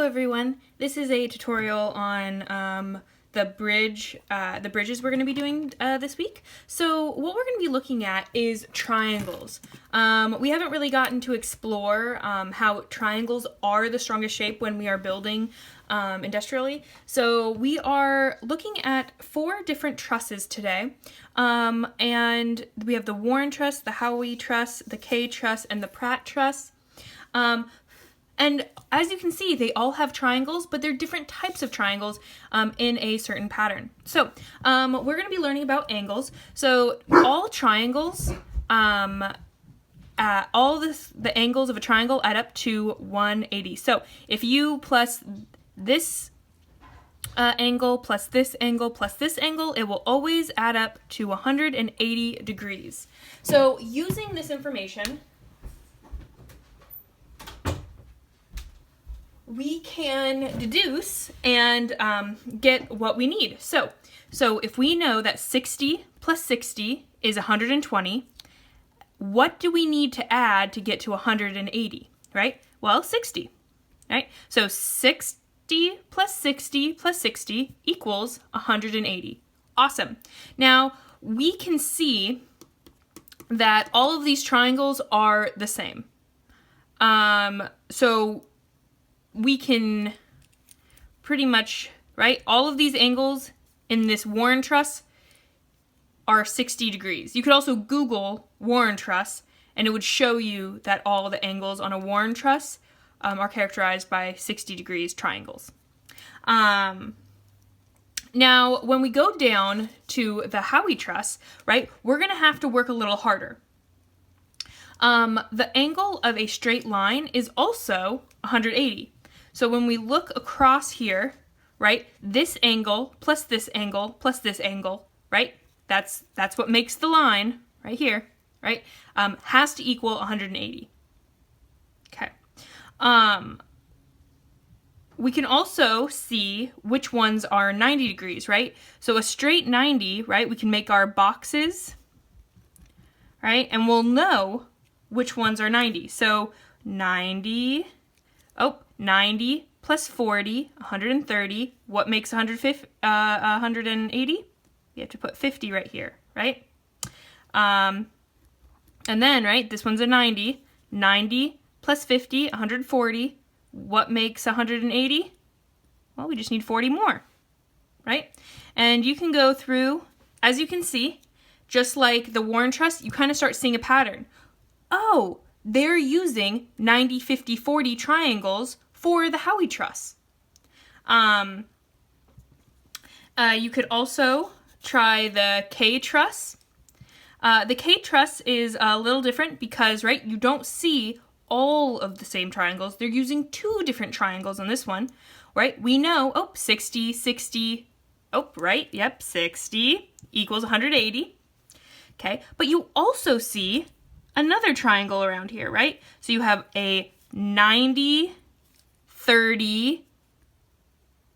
Hello everyone, this is a tutorial on the bridges we're going to be doing this week. So what we're going to be looking at is triangles. We haven't really gotten to explore how triangles are the strongest shape when we are building industrially. So we are looking at 4 different trusses today. And we have the Warren truss, the Howie truss, the K truss, and the Pratt truss. And as you can see, they all have triangles, but they're different types of triangles in a certain pattern. So we're going to be learning about angles. So all triangles, the angles of a triangle add up to 180. So if you plus this angle plus this angle plus this angle, it will always add up to 180 degrees. So using this information, we can deduce and get what we need. So if we know that 60 plus 60 is 120, what do we need to add to get to 180, right? Well, 60, right? So 60 plus 60 plus 60 equals 180. Awesome. Now, we can see that all of these triangles are the same. So we can pretty much, right, all of these angles in this Warren truss are 60 degrees. You could also Google Warren truss, and it would show you that all the angles on a Warren truss are characterized by 60 degrees triangles. Now, when we go down to the Howie truss, right, we're going to have to work a little harder. The angle of a straight line is also 180. So when we look across here, right, this angle plus this angle plus this angle, right, that's what makes the line right here, right, has to equal 180. Okay. We can also see which ones are 90 degrees, right? So a straight 90, right, we can make our boxes, right, and we'll know which ones are 90. So 90 plus 40, 130. What makes 180? You have to put 50 right here, right? And then, right, this one's a 90. 90 plus 50, 140. What makes 180? Well, we just need 40 more, right? And you can go through, as you can see, just like the Warren truss, you kind of start seeing a pattern. Oh, they're using 90, 50, 40 triangles for the Howie truss. You could also try the K truss. The K truss is a little different because, right, you don't see all of the same triangles. They're using 2 different triangles on this one, right? We know, 60, 60, right, yep, 60 equals 180, okay? But you also see another triangle around here, right? So you have a 90, 30,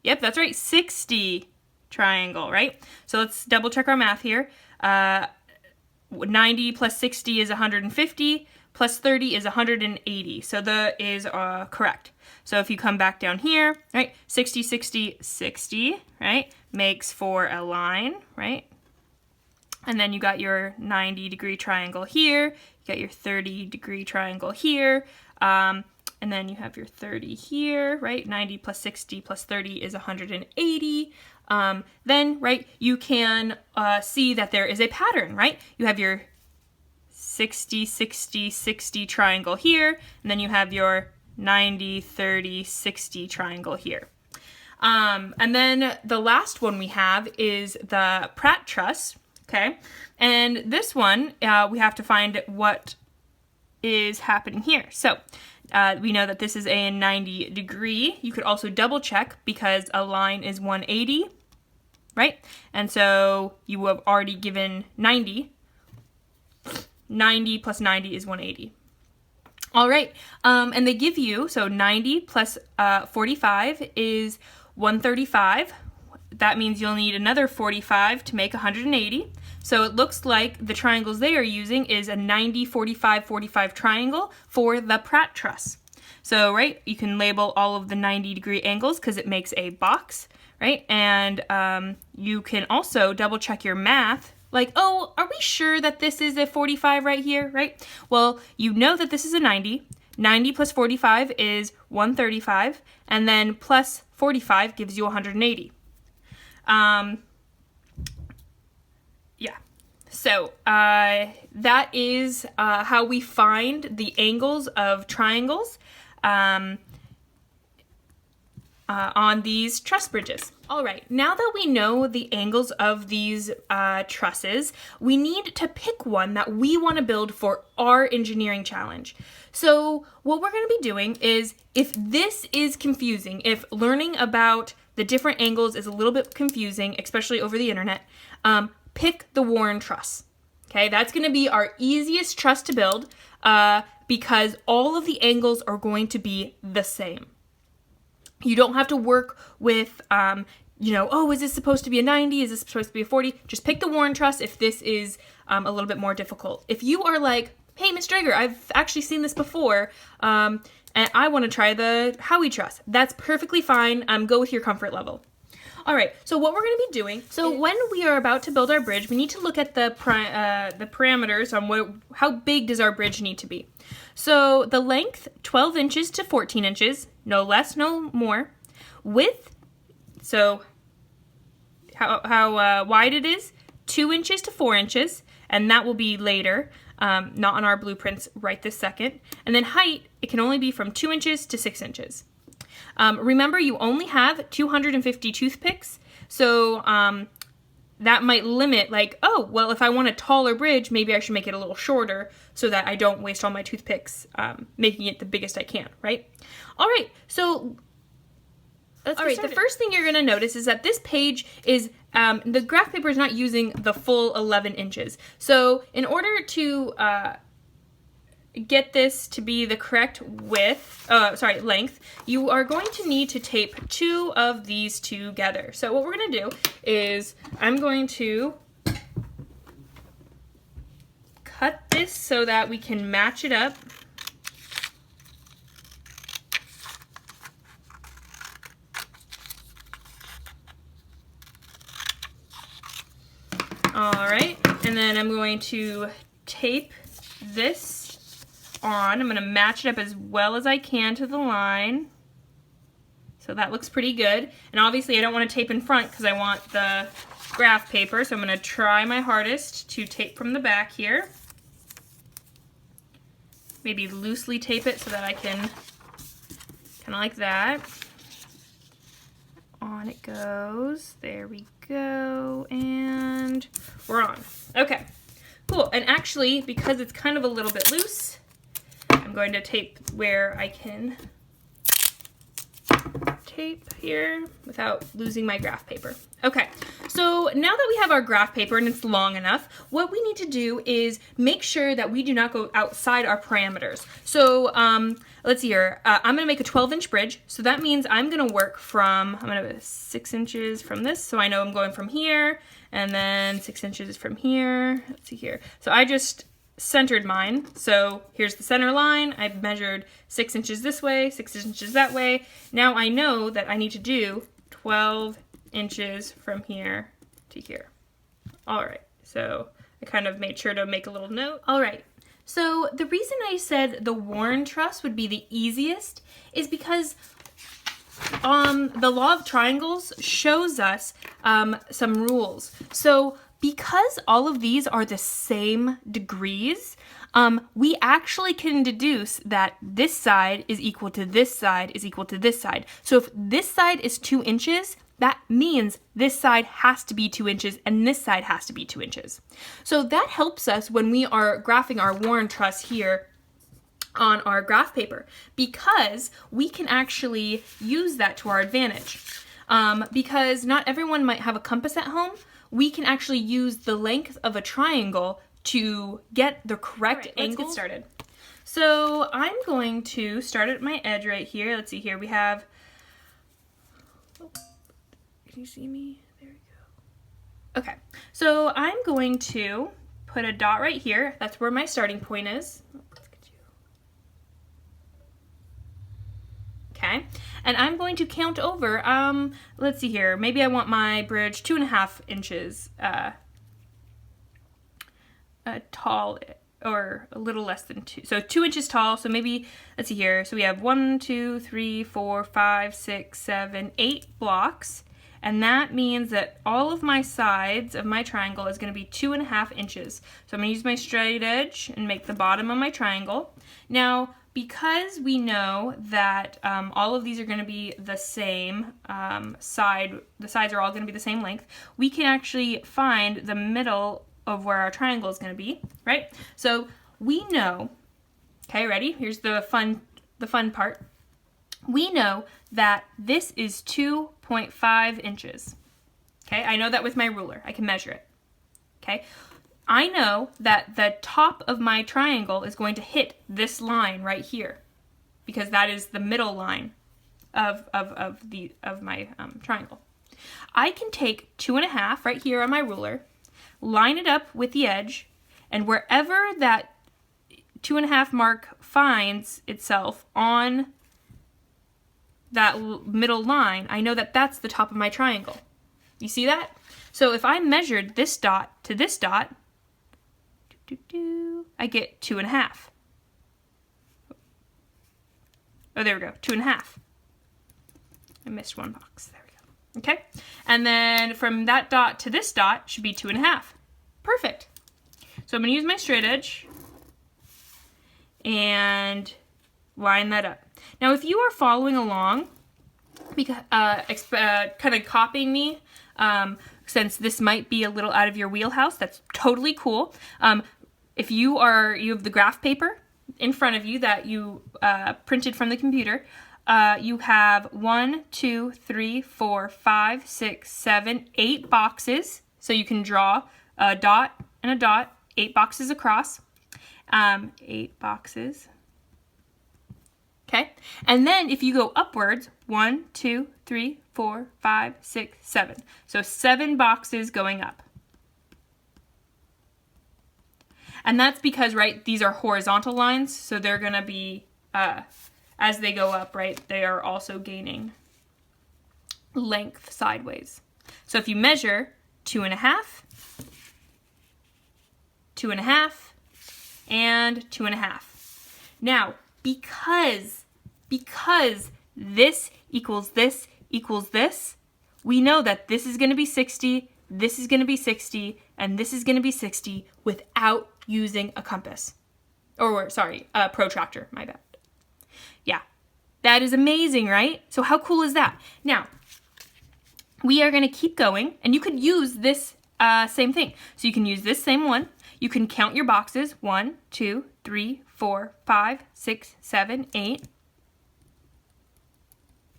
yep, that's right, 60 triangle, right? So let's double check our math here. 90 plus 60 is 150, plus 30 is 180. So that is correct. So if you come back down here, right, 60, 60, 60, right, makes for a line, right? And then you got your 90 degree triangle here, you got your 30 degree triangle here, and then you have your 30 here, right? 90 plus 60 plus 30 is 180. Then, right, you can see that there is a pattern, right? You have your 60, 60, 60 triangle here, and then you have your 90, 30, 60 triangle here. And then the last one we have is the Pratt truss, okay? And this one, we have to find what is happening here. So we know that this is a 90 degree. You could also double check because a line is 180, right? And so you have already given 90. 90 plus 90 is 180. All right, and they give you, so 90 plus 45 is 135. That means you'll need another 45 to make 180. So it looks like the triangles they are using is a 90, 45, 45 triangle for the Pratt truss. So, right, you can label all of the 90-degree angles because it makes a box, right? And you can also double check your math. Like, oh, are we sure that this is a 45 right here, right? Well, you know that this is a 90. 90 plus 45 is 135, and then plus 45 gives you 180. Yeah. So that is how we find the angles of triangles on these truss bridges. All right, now that we know the angles of these trusses, we need to pick one that we want to build for our engineering challenge. So what we're going to be doing is, if this is confusing, if learning about the different angles is a little bit confusing, especially over the internet, pick the Warren truss. Okay, that's going to be our easiest truss to build because all of the angles are going to be the same. You don't have to work with, oh, is this supposed to be a 90? Is this supposed to be a 40? Just pick the Warren truss if this is a little bit more difficult. If you are like, hey, Ms. Drager, I've actually seen this before, and I want to try the Howie truss, that's perfectly fine. Go with your comfort level. All right, so what we're going to be doing, when we are about to build our bridge, we need to look at the parameters on how big does our bridge need to be. So the length, 12 inches to 14 inches, no less, no more. Width, so how wide it is, 2 inches to 4 inches, and that will be later, not on our blueprints right this second. And then height, it can only be from 2 inches to 6 inches. Remember, you only have 250 toothpicks, so that might limit, like, oh, well, if I want a taller bridge, maybe I should make it a little shorter so that I don't waste all my toothpicks making it the biggest I can, right? All right, so the first thing you're going to notice is that this page is, the graph paper is not using the full 11 inches. So in order to get this to be the correct length, you are going to need to tape 2 of these together. So what we're going to do is I'm going to cut this so that we can match it up. All right, and then I'm going to tape this on. I'm going to match it up as well as I can to the line. So that looks pretty good. And obviously I don't want to tape in front because I want the graph paper. So I'm going to try my hardest to tape from the back here. Maybe loosely tape it so that I can, kind of like that. On it goes. There we go. And we're on. Okay, cool. And actually, because it's kind of a little bit loose, I'm going to tape where I can tape here without losing my graph paper. Okay, so now that we have our graph paper and it's long enough, what we need to do is make sure that we do not go outside our parameters. So let's see here. I'm going to make a 12-inch bridge, so that means I'm going to work from, I'm going to 6 inches from this, so I know I'm going from here, and then 6 inches from here. Let's see here. So I just centered mine. So here's the center line. I've measured 6 inches this way, 6 inches that way. Now I know that I need to do 12 inches from here to here. All right, so I kind of made sure to make a little note. All right, so the reason I said the Warren truss would be the easiest is because the law of triangles shows us some rules. So because all of these are the same degrees, we actually can deduce that this side is equal to this side is equal to this side. So if this side is 2 inches, that means this side has to be 2 inches and this side has to be 2 inches. So that helps us when we are graphing our Warren truss here on our graph paper, because we can actually use that to our advantage. Because not everyone might have a compass at home, we can actually use the length of a triangle to get the correct angle. Let's get started. So I'm going to start at my edge right here. Let's see here. We have, can you see me? There we go. Okay, so I'm going to put a dot right here. That's where my starting point is. Let's get you. Okay, and I'm going to count over, let's see here, maybe I want my bridge 2.5 inches tall, or a little less than 2, so 2 inches tall, so maybe, let's see here, so we have 1, 2, 3, 4, 5, 6, 7, 8 blocks, and that means that all of my sides of my triangle is going to be 2.5 inches. So I'm going to use my straight edge and make the bottom of my triangle. Now, because we know that all of these are going to be the same the sides are all going to be the same length, we can actually find the middle of where our triangle is going to be, right? So we know, okay, ready? Here's the fun part. We know that this is 2.5 inches. Okay, I know that with my ruler. I can measure it. Okay, I know that the top of my triangle is going to hit this line right here, because that is the middle line of my triangle. I can take 2.5 right here on my ruler, line it up with the edge, and wherever that 2.5 mark finds itself on that middle line, I know that that's the top of my triangle. You see that? So if I measured this dot to this dot, I get 2.5. Oh, there we go, 2.5. I missed one box, there we go. Okay, and then from that dot to this dot should be 2.5. Perfect. So I'm gonna use my straight edge and line that up. Now, if you are following along, because kind of copying me, since this might be a little out of your wheelhouse, that's totally cool. If you have the graph paper in front of you that you printed from the computer, you have 1, 2, 3, 4, 5, 6, 7, 8 boxes. So you can draw a dot and a dot, 8 boxes across. 8 boxes. Okay, and then if you go upwards, 1, 2, 3, 4, 5, 6, 7. So 7 boxes going up. And that's because, right, these are horizontal lines, so they're going to be, as they go up, right, they are also gaining length sideways. So if you measure 2.5, 2.5, and 2.5. Now, because this equals this equals this, we know that this is going to be 60, this is going to be 60, and this is going to be 60 without using a compass. Or, sorry, a protractor, my bad. Yeah, that is amazing, right? So how cool is that? Now, we are going to keep going, and you could use this same thing. So you can use this same one. You can count your boxes, 1, 2, 3, 4, 5, 6, 7, 8.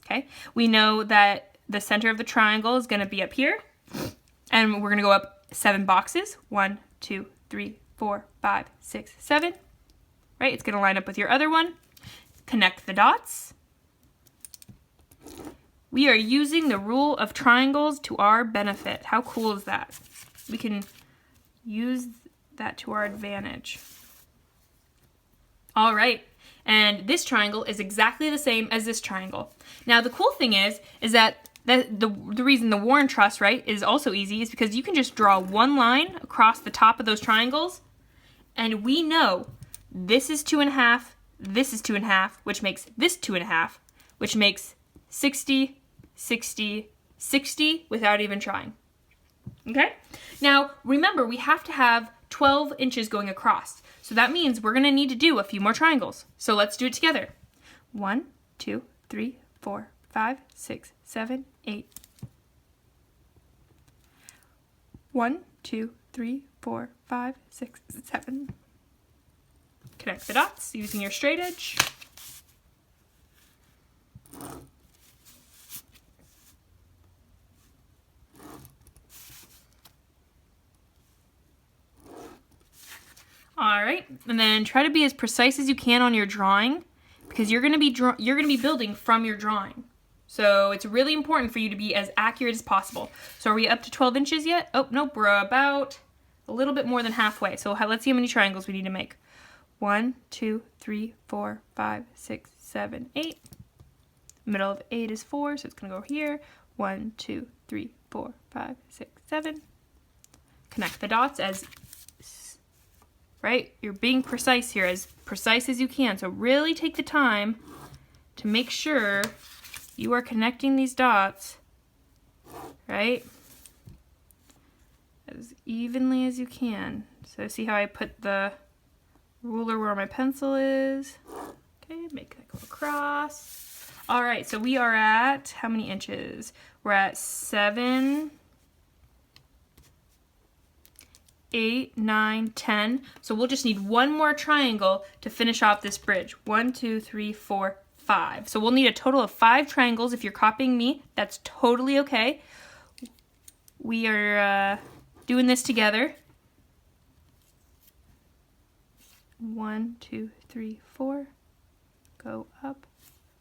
Okay, we know that the center of the triangle is going to be up here, and we're going to go up 7 boxes, 1, 2, 3, 4, 5, 6, 7. Right, it's going to line up with your other one. Connect the dots. We are using the rule of triangles to our benefit. How cool is that? We can use that to our advantage. All right, and this triangle is exactly the same as this triangle. Now, the cool thing is that the reason the Warren truss, right, is also easy is because you can just draw one line across the top of those triangles, and we know this is 2.5, this is 2.5, which makes this 2.5, which makes 60, 60, 60 without even trying. Okay? Now, remember, we have to have 12 inches going across. So that means we're going to need to do a few more triangles. So let's do it together. 1, 2, 3, 4, 5, 6, 7, 8. 1, 2, 3, 4, 5, 6, 7. Connect the dots using your straight edge. All right, and then try to be as precise as you can on your drawing, because you're going to be building from your drawing. So it's really important for you to be as accurate as possible. So are we up to 12 inches yet? Oh, nope, we're about a little bit more than halfway. So let's see how many triangles we need to make. 1, 2, 3, 4, 5, 6, 7, 8. Middle of 8 is 4, so it's going to go here. 1, 2, 3, 4, 5, 6, 7. Connect the dots as, right? You're being precise here, as precise as you can. So really take the time to make sure you are connecting these dots, right? As evenly as you can. So see how I put the ruler where my pencil is? Okay, make that go across. All right, so we are at how many inches? We're at 7, 8, 9, 10. So we'll just need one more triangle to finish off this bridge. 1, 2, 3, 4, 5. So we'll need a total of 5 triangles. If you're copying me, that's totally okay. We are doing this together. 1, 2, 3, 4. Go up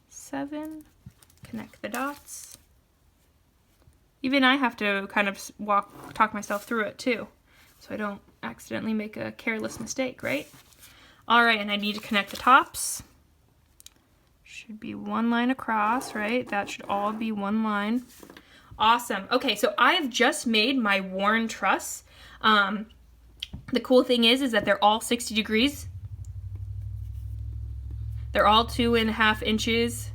7. Connect the dots. Even I have to kind of talk myself through it too, so I don't accidentally make a careless mistake, right? All right, and I need to connect the tops. Should be one line across, right? That should all be one line. Awesome. Okay, so I have just made my worn truss. The cool thing is that they're all 60 degrees. They're all 2.5 inches.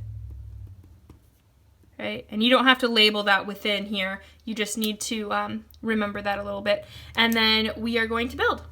Right? And you don't have to label that within here. You just need to remember that a little bit. And then we are going to build.